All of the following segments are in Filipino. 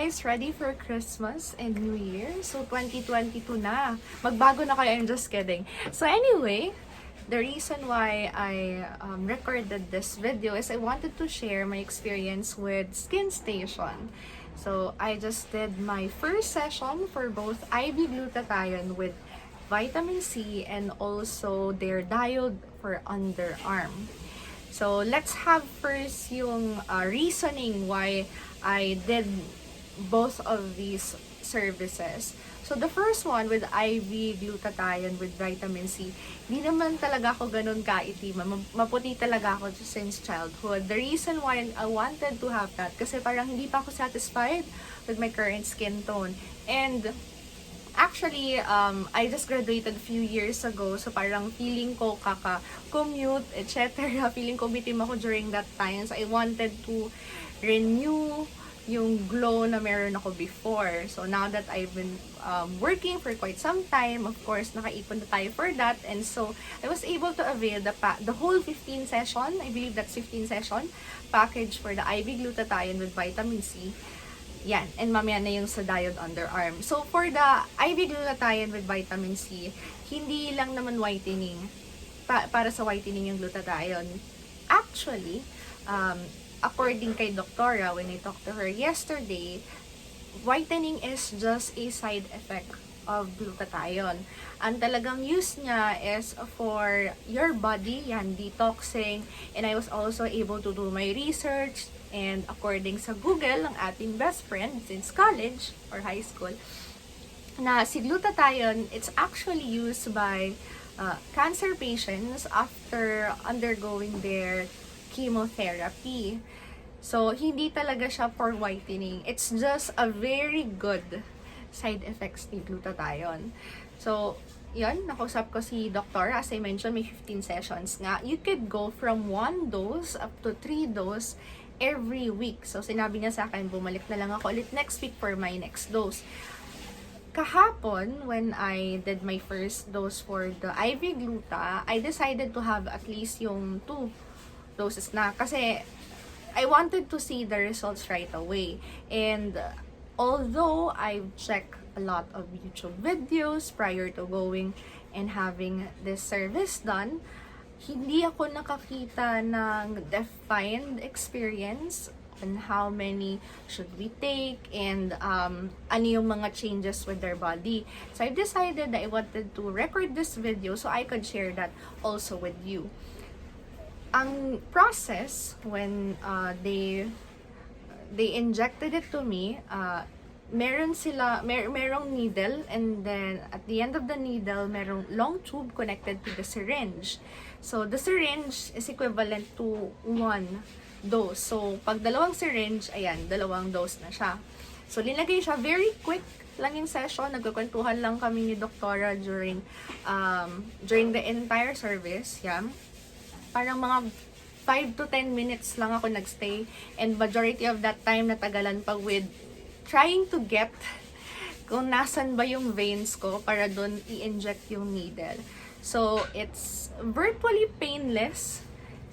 guys ready for Christmas and New Year? So 2022 na. Magbago na kayo, I'm just kidding. So anyway, the reason why I recorded this video is I wanted to share my experience with SkinStation. So I just did my first session for both IV glutathione with vitamin C and also their diode for underarm. So let's have first yung reasoning why I did both of these services. So the first one with IV glutathione with vitamin C, di naman talaga ako ganun kaitima. Maputi talaga ako since childhood. The reason why I wanted to have that, kasi parang hindi pa ako satisfied with my current skin tone. And actually, I just graduated a few years ago, so parang feeling ko kaka-commute, etc. Feeling ko bitim ako during that time. So I wanted to renew yung glow na meron ako before. So now that I've been working for quite some time, of course, nakaipon na tayo for that. And so I was able to avail the whole 15 session, I believe that's 15 session, package for the IV glutathione with vitamin C. Yan. And mamaya na yung sa diode underarm. So for the IV glutathione with vitamin C, hindi lang naman whitening. Para sa whitening yung glutathione. Actually, according kay Doktora, when I talked to her yesterday, whitening is just a side effect of glutathione. Ang talagang use niya is for your body, yan, detoxing. And I was also able to do my research. And according sa Google, ang ating best friend since college or high school, na si glutathione, it's actually used by cancer patients after undergoing their chemotherapy. So, hindi talaga siya for whitening. It's just a very good side effects ni glutathione. So, yun, nakausap ko si Doctor. As I mentioned, may 15 sessions nga. You could go from 1 dose up to 3 dose every week. So, sinabi niya sa akin, bumalik na lang ako ulit next week for my next dose. Kahapon, when I did my first dose for the IV gluta, I decided to have at least yung 2 doses na. Kasi, I wanted to see the results right away. And although I've checked a lot of YouTube videos prior to going and having this service done, hindi ako nakakita ng defined experience on how many should we take and ano yung mga changes with their body. So I decided that I wanted to record this video so I could share that also with you. Ang process when they injected it to me, merong needle, and then at the end of the needle, merong long tube connected to the syringe. So the syringe is equivalent to 1 dose. So pag dalawang syringe, ayan, 2 dose na siya. So linagay siya, very quick lang yung session. Nagkukwentuhan lang kami ni Doktora during the entire service. Yeah. Parang mga 5 to 10 minutes lang ako nagstay, and majority of that time natagalan pa with trying to get kung nasan ba yung veins ko para doon i-inject yung needle. So, it's virtually painless.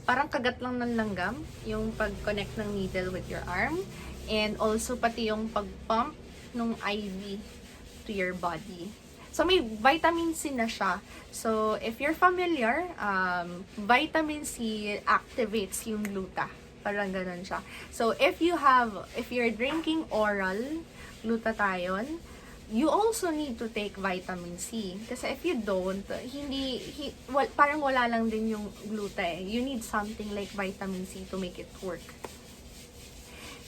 Parang kagat lang ng langgam yung pag-connect ng needle with your arm, and also pati yung pag-pump ng IV to your body. So, may vitamin C na siya. So, if you're familiar, vitamin C activates yung gluta. Parang ganun siya. So, if you're drinking oral glutathione, you also need to take vitamin C. Kasi if you don't, parang wala lang din yung gluta eh. You need something like vitamin C to make it work.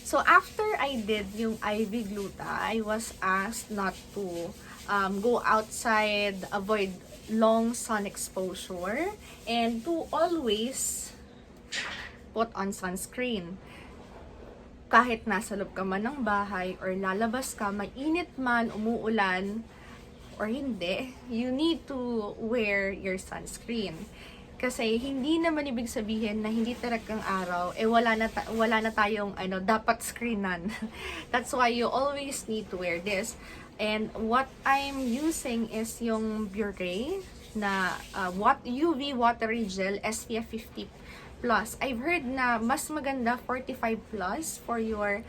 So, after I did yung IV gluta, I was asked not to go outside, avoid long sun exposure, and to always put on sunscreen. Kahit nasa loob ka man ng bahay or lalabas ka, mainit man, umuulan, or hindi, you need to wear your sunscreen. Kasi hindi naman ibig sabihin na hindi talagang araw, wala na tayong dapat screenan. That's why you always need to wear this. And what I'm using is yung Bure na UV watery gel SPF 50 plus. I've heard na mas maganda 45 plus for your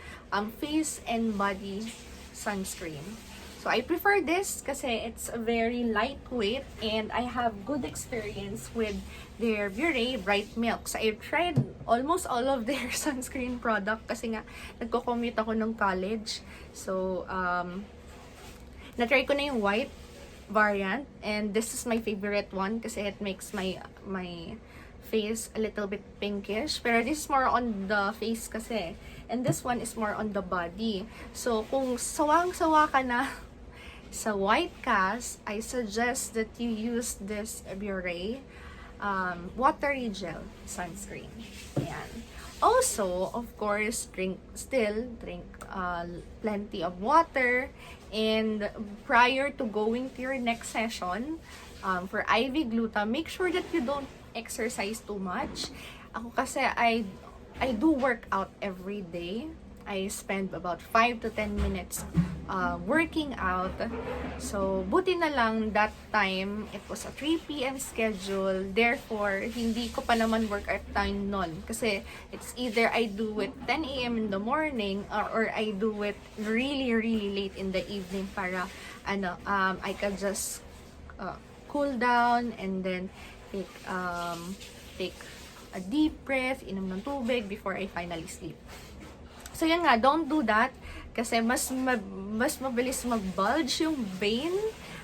face and body sunscreen. So I prefer this kasi it's very lightweight and I have good experience with their Bure Bright Milk. So I've tried almost all of their sunscreen product kasi nga nagko-commute ako ng college. So na-try ko na yung white variant and this is my favorite one kasi it makes my face a little bit pinkish. Pero this is more on the face kasi. And this one is more on the body. So kung sawang-sawa ka na sa white cast, I suggest that you use this Bure watery gel sunscreen. Ayan. Also, of course, drink plenty of water. And prior to going to your next session, for IV gluta, make sure that you don't exercise too much. Ako kasi, I do work out every day. I spend about 5 to 10 minutes working out. So, buti na lang that time, it was a 3 p.m. schedule. Therefore, hindi ko pa naman workout time nun. Kasi, it's either I do it 10 a.m. in the morning or I do it really, really late in the evening para, I can just cool down and then take a deep breath, inom ng tubig before I finally sleep. So yan nga, don't do that kasi mas mabilis mag-bulge yung vein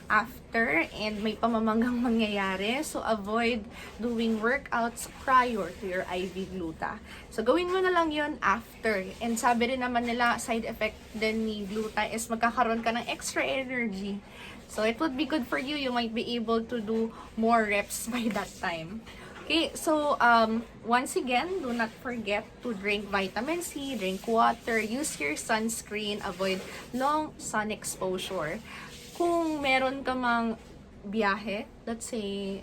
after and may pamamanggang mangyayari. So avoid doing workouts prior to your IV gluta. So gawin mo na lang yun after. And sabi rin naman nila, side effect din ni gluta is magkakaroon ka ng extra energy. So it would be good for you. You might be able to do more reps by that time. Okay, so once again, do not forget to drink vitamin C, drink water, use your sunscreen, avoid long sun exposure. Kung meron ka mang biyahe, let's say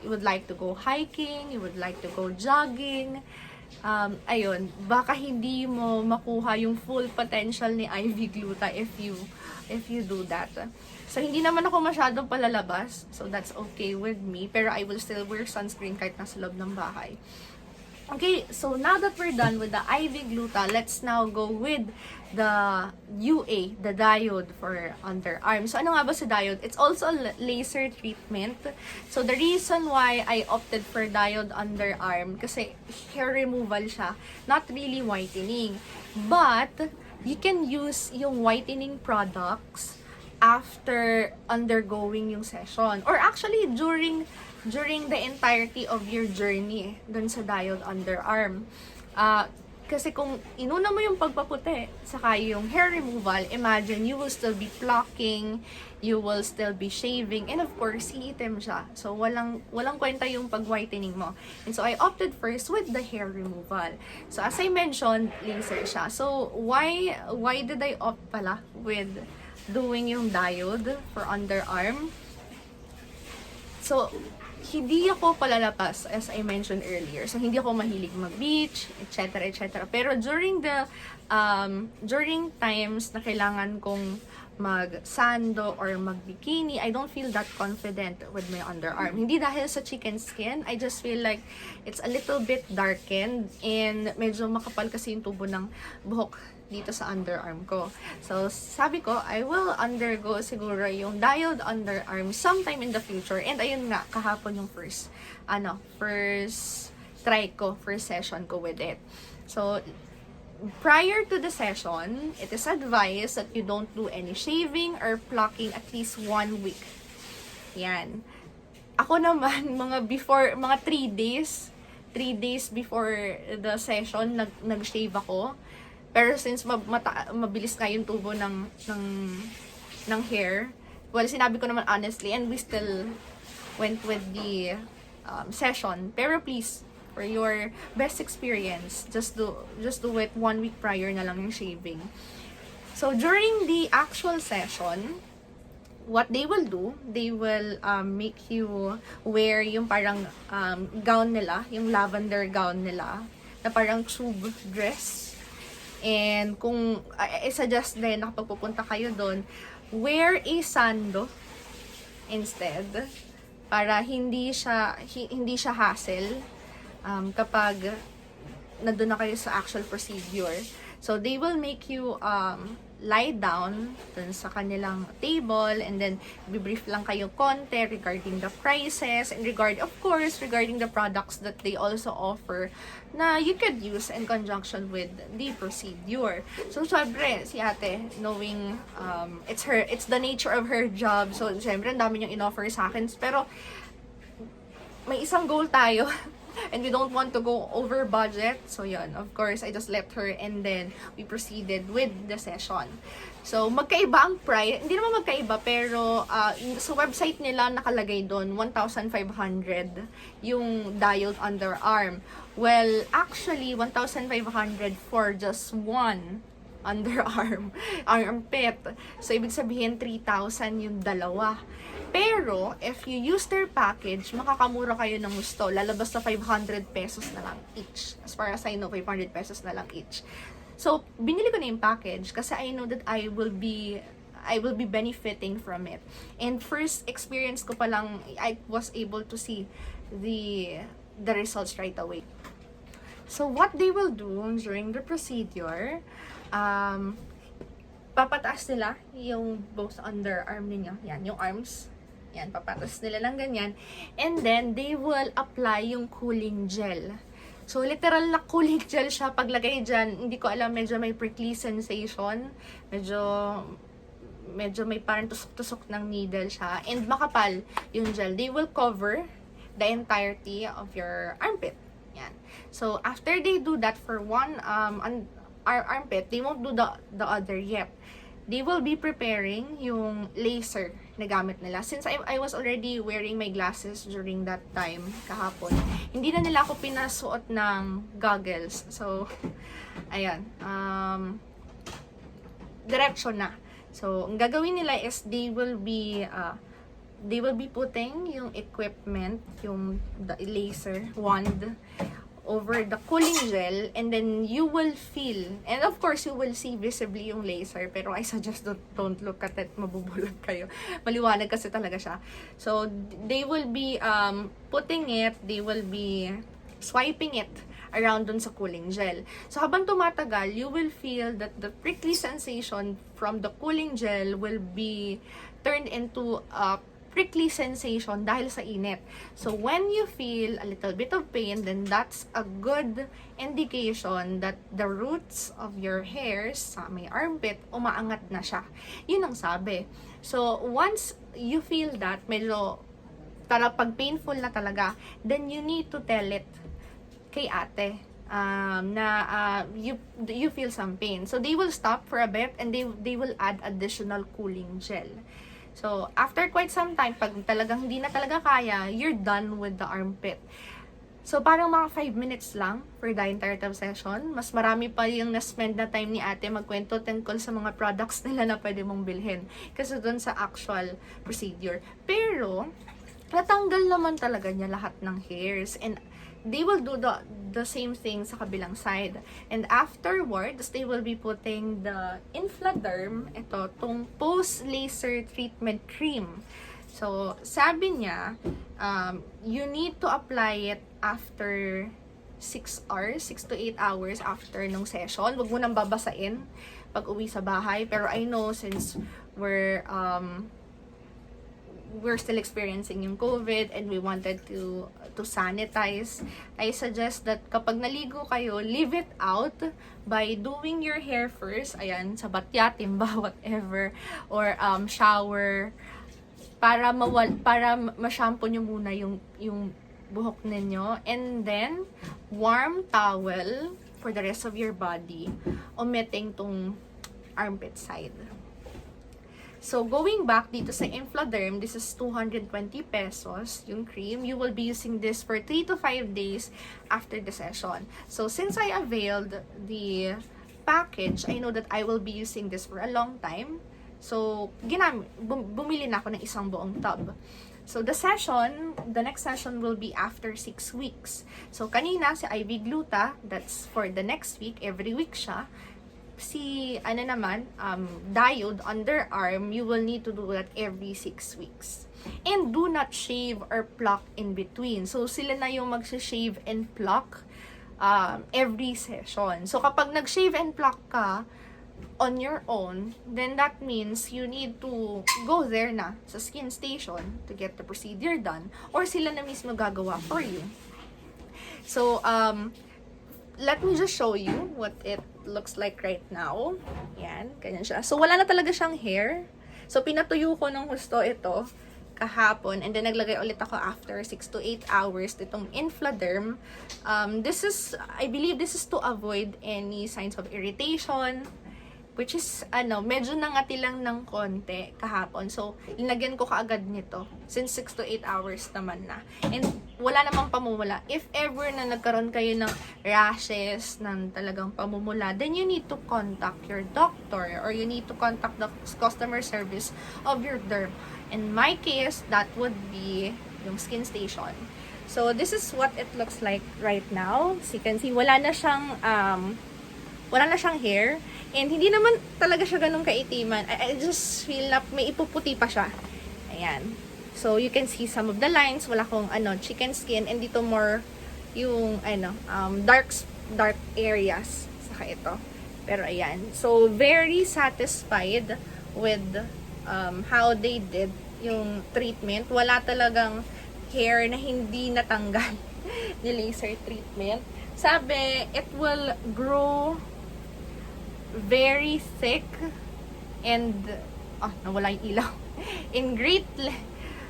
you would like to go hiking, you would like to go jogging, ayun, baka hindi mo makuha yung full potential ni IV gluta if you do that. So, hindi naman ako masyadong palalabas. So, that's okay with me. Pero I will still wear sunscreen kahit nasa loob ng bahay. Okay, so now that we're done with the IV gluta, let's now go with the UA, the diode for underarms. So, ano nga ba si diode? It's also a laser treatment. So, the reason why I opted for diode underarm, kasi hair removal siya, not really whitening. But, you can use yung whitening products after undergoing yung session. Or actually, during the entirety of your journey dun sa diode underarm. Kasi kung inuna mo yung pagpaputi, saka yung hair removal, imagine you will still be plucking, you will still be shaving, and of course, iitim siya. So, walang kwenta yung pag-whitening mo. And so, I opted first with the hair removal. So, as I mentioned, laser siya. So, why did I opt pala with doing yung diode for underarm? So, hindi ako palalapas, as I mentioned earlier. So, hindi ako mahilig mag-beach, etc., etc. Pero during times na kailangan kong mag-sando or mag-bikini, I don't feel that confident with my underarm. Hindi dahil sa chicken skin, I just feel like it's a little bit darkened and medyo makapal kasi yung tubo ng buhok dito sa underarm ko. So, sabi ko, I will undergo siguro yung diode underarm sometime in the future. And ayun nga, kahapon yung first try ko, first session ko with it. So, prior to the session, it is advised that you don't do any shaving or plucking at least 1 week. Yan. Ako naman, mga 3 days before the session, nag-shave ako. Pero since mabilis nga yung tubo ng hair, well, sinabi ko naman honestly, and we still went with the session. Pero please, for your best experience, just do it 1 week prior na lang yung shaving. So, during the actual session, what they will do, they will make you wear yung parang gown nila, yung lavender gown nila, na parang tube dress. And kung I suggest din na kapag pupunta kayo doon, wear a sando instead para hindi siya hassle. kapag nandun na kayo sa actual procedure. So, they will make you lie down dun sa kanilang table, and then brief lang kayo konti regarding the prices and of course, regarding the products that they also offer na you could use in conjunction with the procedure. So, syempre, si ate, knowing it's the nature of her job, so syempre, ang dami niyong in-offer sa akin, pero may isang goal tayo. And we don't want to go over budget. So, yun. Of course, I just left her and then we proceeded with the session. So, magkaiba ang price. Hindi naman magkaiba, pero sa website nila nakalagay doon 1,500 yung Diode underarm. Well, actually, 1,500 for just one underarm, armpit. So, ibig sabihin, 3,000 yung dalawa. Pero, if you use their package, makakamura kayo ng gusto. Lalabas na 500 pesos na lang each. As far as I know, 500 pesos na lang each. So, binili ko na yung package kasi I know that I will be benefiting from it. And first experience ko pa lang, I was able to see the results right away. So, what they will do during the procedure, papataas nila yung both underarm ninyo. Yan, yung arms. Yan, papataas nila lang ganyan. And then, they will apply yung cooling gel. So, literal na cooling gel siya. Paglagay dyan, hindi ko alam, medyo may prickly sensation. Medyo may parang tusok-tusok ng needle siya. And makapal yung gel. They will cover the entirety of your armpit. Yan. So, after they do that for one armpit, they won't do the other yet. They will be preparing yung laser na gamit nila. Since I was already wearing my glasses during that time, kahapon, hindi na nila ako pinasuot ng goggles. So, ayan. Direction na. So, ang gagawin nila is they will be putting yung equipment, yung the laser wand, over the cooling gel, and then you will feel, and of course you will see visibly yung laser, pero I suggest don't look at it, mabubulag kayo. Maliwanag kasi talaga siya. So they will be putting it, they will be swiping it around dun sa cooling gel. So habang tumatagal, you will feel that the prickly sensation from the cooling gel will be turned into a prickly sensation dahil sa init. So, when you feel a little bit of pain, then that's a good indication that the roots of your hairs sa may armpit, umaangat na siya. Yun ang sabi. So, once you feel that, medyo pag painful na talaga, then you need to tell it kay ate you feel some pain. So, they will stop for a bit and they will add additional cooling gel. So, after quite some time, pag talagang hindi na talaga kaya, you're done with the armpit. So, parang mga 5 minutes lang for the entire session. Mas marami pa yung na-spend na time ni ate magkwento tungkol sa mga products nila na pwede mong bilhin. Kasi dun sa actual procedure. Pero, natanggal naman talaga niya lahat ng hairs. And they will do the same thing sa kabilang side. And afterwards, they will be putting the Infladerm, tong post-laser treatment cream. So, sabi niya, you need to apply it after 6 to 8 hours after nung session. Wag mo nang babasain pag uwi sa bahay. Pero I know since we're still experiencing yung COVID and we wanted to sanitize, I suggest that kapag naligo kayo, leave it out by doing your hair first, ayan, sa batya, timba, whatever, or shower, para ma-shampoo nyo muna yung buhok ninyo, and then warm towel for the rest of your body, omitting tong armpit side. So, going back dito sa Infladerm, this is 220 pesos, yung cream. You will be using this for 3 to 5 days after the session. So, since I availed the package, I know that I will be using this for a long time. So, bumili na ako ng isang buong tub. So, the next session will be after 6 weeks. So, kanina, si IV GLUTA, that's for the next week, every week siya. Si Diode underarm, you will need to do that every 6 weeks. And do not shave or pluck in between. So, sila na yung mag-shave and pluck every session. So, kapag nag-shave and pluck ka on your own, then that means you need to go there na sa SkinStation to get the procedure done, or sila na mismo gagawa for you. So, let me just show you what it looks like right now. Yan, ganyan siya. So, wala na talaga siyang hair. So, pinatuyo ko ng husto ito kahapon, and then naglagay ulit ako after 6 to 8 hours itong Infladerm. I believe this is to avoid any signs of irritation, which is, medyo nangati lang ng konti kahapon. So, linagyan ko kaagad nito. Since 6 to 8 hours naman na. And, wala namang pamumula. If ever na nagkaroon kayo ng rashes, ng talagang pamumula, then you need to contact your doctor, or you need to contact the customer service of your derm. In my case, that would be yung SkinStation. So, this is what it looks like right now. As you can see, wala na siyang hair. And hindi naman talaga siya ganun kaitiman. I just feel na may ipuputi pa siya. Ayan. So, you can see some of the lines. Wala kong, chicken skin. And dito more yung, dark areas. Saka ito. Pero, ayan. So, very satisfied with how they did yung treatment. Wala talagang hair na hindi natanggal ni laser treatment. Sabi, it will grow very thick and nawala yung ilaw in great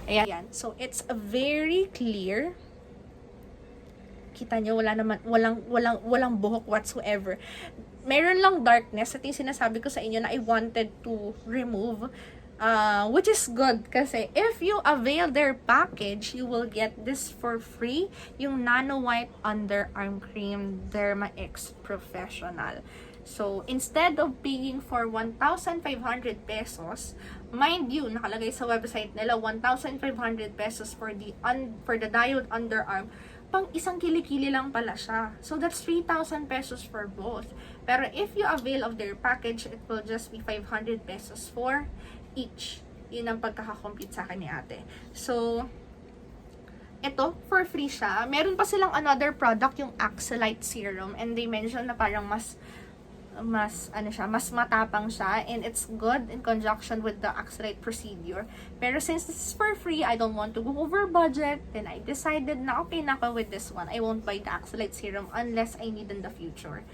ayan. So it's a very clear, kita nyo, walang buhok whatsoever. Meron lang darkness at yung sinasabi ko sa inyo na I wanted to remove, which is good kasi if you avail their package, you will get this for free, yung Nano White Underarm Cream Derma X Professional. So, instead of paying for 1,500 pesos, mind you, nakalagay sa website nila, 1,500 pesos for the Diode underarm, pang isang kilikili lang pala siya. So, that's 3,000 pesos for both. Pero if you avail of their package, it will just be 500 pesos for each. Yun ang pagkakakompute sa akin ni ate. So, ito, for free siya. Meron pa silang another product, yung Axelite Serum, and they mentioned na parang mas matapang siya, and it's good in conjunction with the Axelite procedure. Pero since this is for free, I don't want to go over budget, then I decided na okay na ako with this one. I won't buy the Axelite Serum unless I need in the future.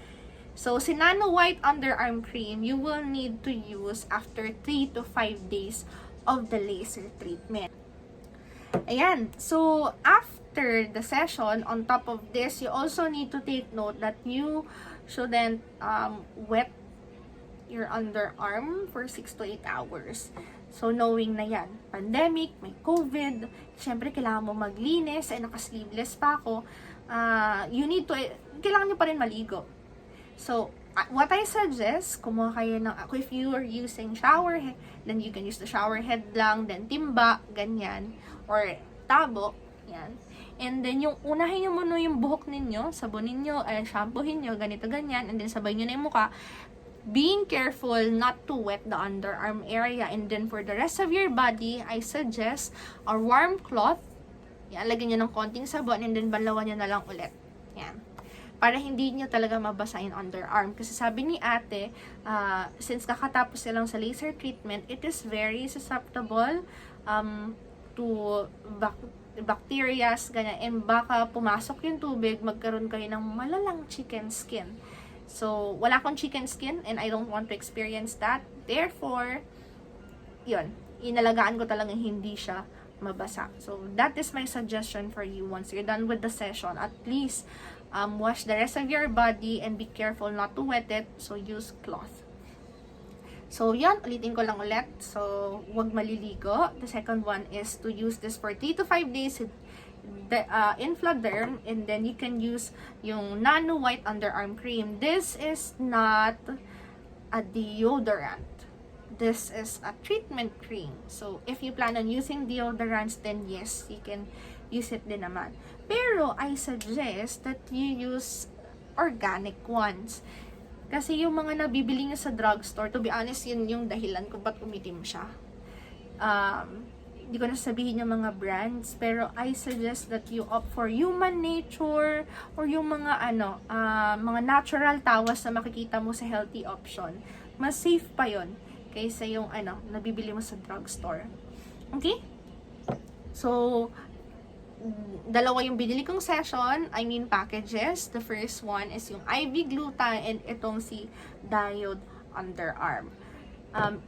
So, si Nano White Underarm Cream, you will need to use after 3 to 5 days of the laser treatment. Ayan. So, after the session, on top of this, you also need to take note that you shouldn't wet your underarm for 6 to 8 hours. So, knowing na yan, pandemic, may COVID, syempre kailangan mo maglinis, naka-sleeveless pa ako, kailangan nyo pa rin maligo. So, what I suggest, kumuha kayo ng, if you are using shower head, then you can use the shower head lang, then timba, ganyan, or tabo, yan. And then, yung unahin nyo muna yung buhok ninyo, sabunin nyo, shampoohin nyo, ganito, ganyan, and then sabay nyo na yung mukha. Being careful not to wet the underarm area. And then, for the rest of your body, I suggest a warm cloth. Yan, lagyan nyo ng konting sabon, and then balawan nyo na lang ulit. Yan. Para hindi nyo talaga mabasa yung underarm. Kasi sabi ni ate, since kakatapos silang sa laser treatment, it is very susceptible to bacteria, ganyan, and baka pumasok yung tubig, magkaroon kayo ng malalang chicken skin. So, wala akong chicken skin, and I don't want to experience that. Therefore, yun, inalagaan ko talagang hindi siya mabasa. So, that is my suggestion for you. Once you're done with the session, at least, wash the rest of your body, and be careful not to wet it. So, use cloth. So, yan. Ulitin ko lang ulit. So, huwag maliligo. The second one is to use this for 3 to 5 days. The Infladerm, and then you can use yung Nano White Underarm Cream. This is not a deodorant. This is a treatment cream. So, if you plan on using deodorants, then yes, you can use it din naman. Pero, I suggest that you use organic ones. Kasi yung mga nabibili nyo sa drugstore, to be honest, yun yung dahilan kung ba't umitim siya. Hindi ko na sabihin yung mga brands, pero I suggest that you opt for Human Nature or yung mga mga natural tawas na makikita mo sa healthy option. Mas safe pa yon kaysa yung nabibili mo sa drugstore. Okay? So, dalawa yung binili kong session, packages. The first one is yung IV Gluta and itong si Diode underarm.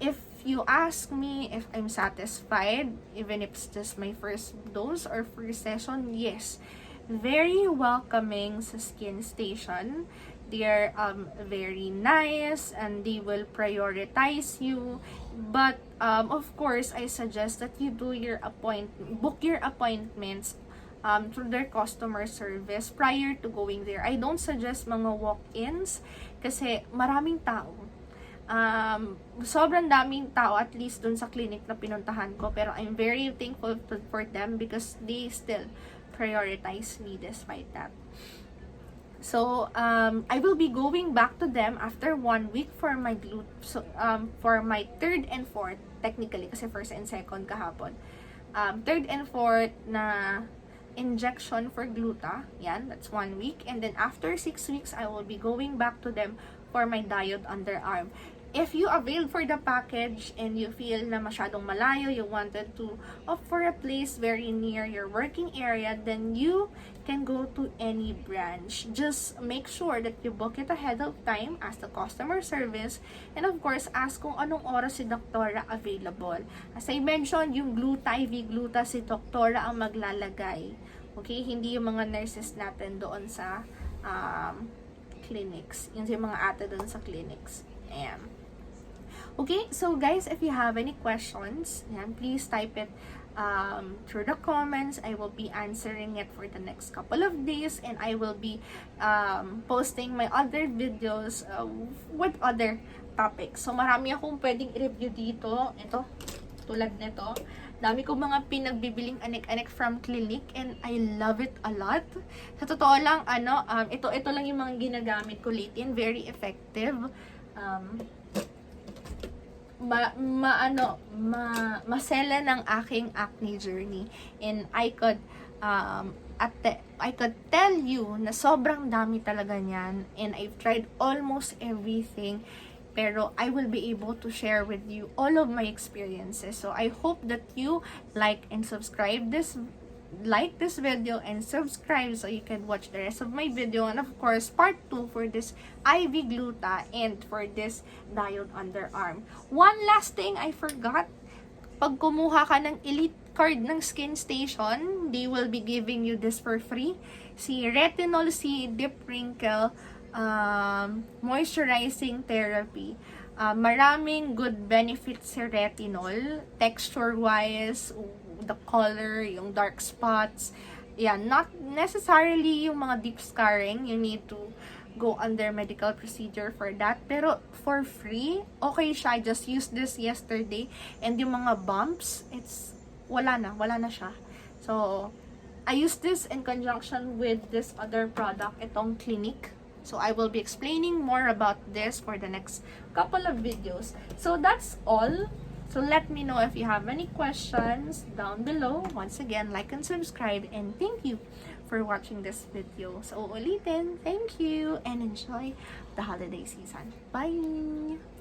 If you ask me if I'm satisfied, even if it's just my first dose or first session, yes. Very welcoming sa SkinStation. They're very nice and they will prioritize you. But of course, I suggest that you book your appointments through their customer service prior to going there. I don't suggest mga walk-ins kasi maraming tao. Sobrang daming tao, at least dun sa clinic na pinuntahan ko, pero I'm very thankful for them because they still prioritize me despite that. So I will be going back to them after 1 week for my for my third and fourth, technically kasi first and second kahapon, third and fourth na injection for gluta. Yan, that's 1 week. And then after 6 weeks, I will be going back to them for my Diode underarm. If you availed for the package and you feel na masyadong malayo, you wanted to opt for a place very near your working area, then you can go to any branch. Just make sure that you book it ahead of time, ask the customer service, and of course, ask kung anong oras si Doktora available. As I mentioned, yung gluta, IV gluta, si Doktora ang maglalagay. Okay? Hindi yung mga nurses natin doon sa clinics. Yung mga ate doon sa clinics. Ayan. Okay, so guys, if you have any questions, please type it through the comments. I will be answering it for the next couple of days, and I will be posting my other videos with other topics. So marami akong pwedeng i-review dito. Ito, tulad nito. Dami kong mga pinagbibiling anek-anek from clinic, and I love it a lot. Sa totoo lang, ito lang yung mga ginagamit ko lately, and very effective. Masela ng aking acne journey, and I could tell you na sobrang dami talaga niyan, and I've tried almost everything, pero I will be able to share with you all of my experiences. So I hope that you like this video and subscribe so you can watch the rest of my video, and of course part 2 for this IV gluta and for this Diode underarm. One last thing I forgot, pag kumuha ka ng elite card ng SkinStation, they will be giving you this for free, si retinol C deep wrinkle moisturizing therapy. Maraming good benefits si retinol, texture wise, the color, yung dark spots. Yeah, not necessarily yung mga deep scarring. You need to go under medical procedure for that. Pero for free, okay siya. I just used this yesterday. And yung mga bumps, wala na siya. So, I used this in conjunction with this other product, itong Clinique. So, I will be explaining more about this for the next couple of videos. So, that's all. So, let me know if you have any questions down below. Once again, like and subscribe. And thank you for watching this video. So, ulitin, thank you and enjoy the holiday season. Bye!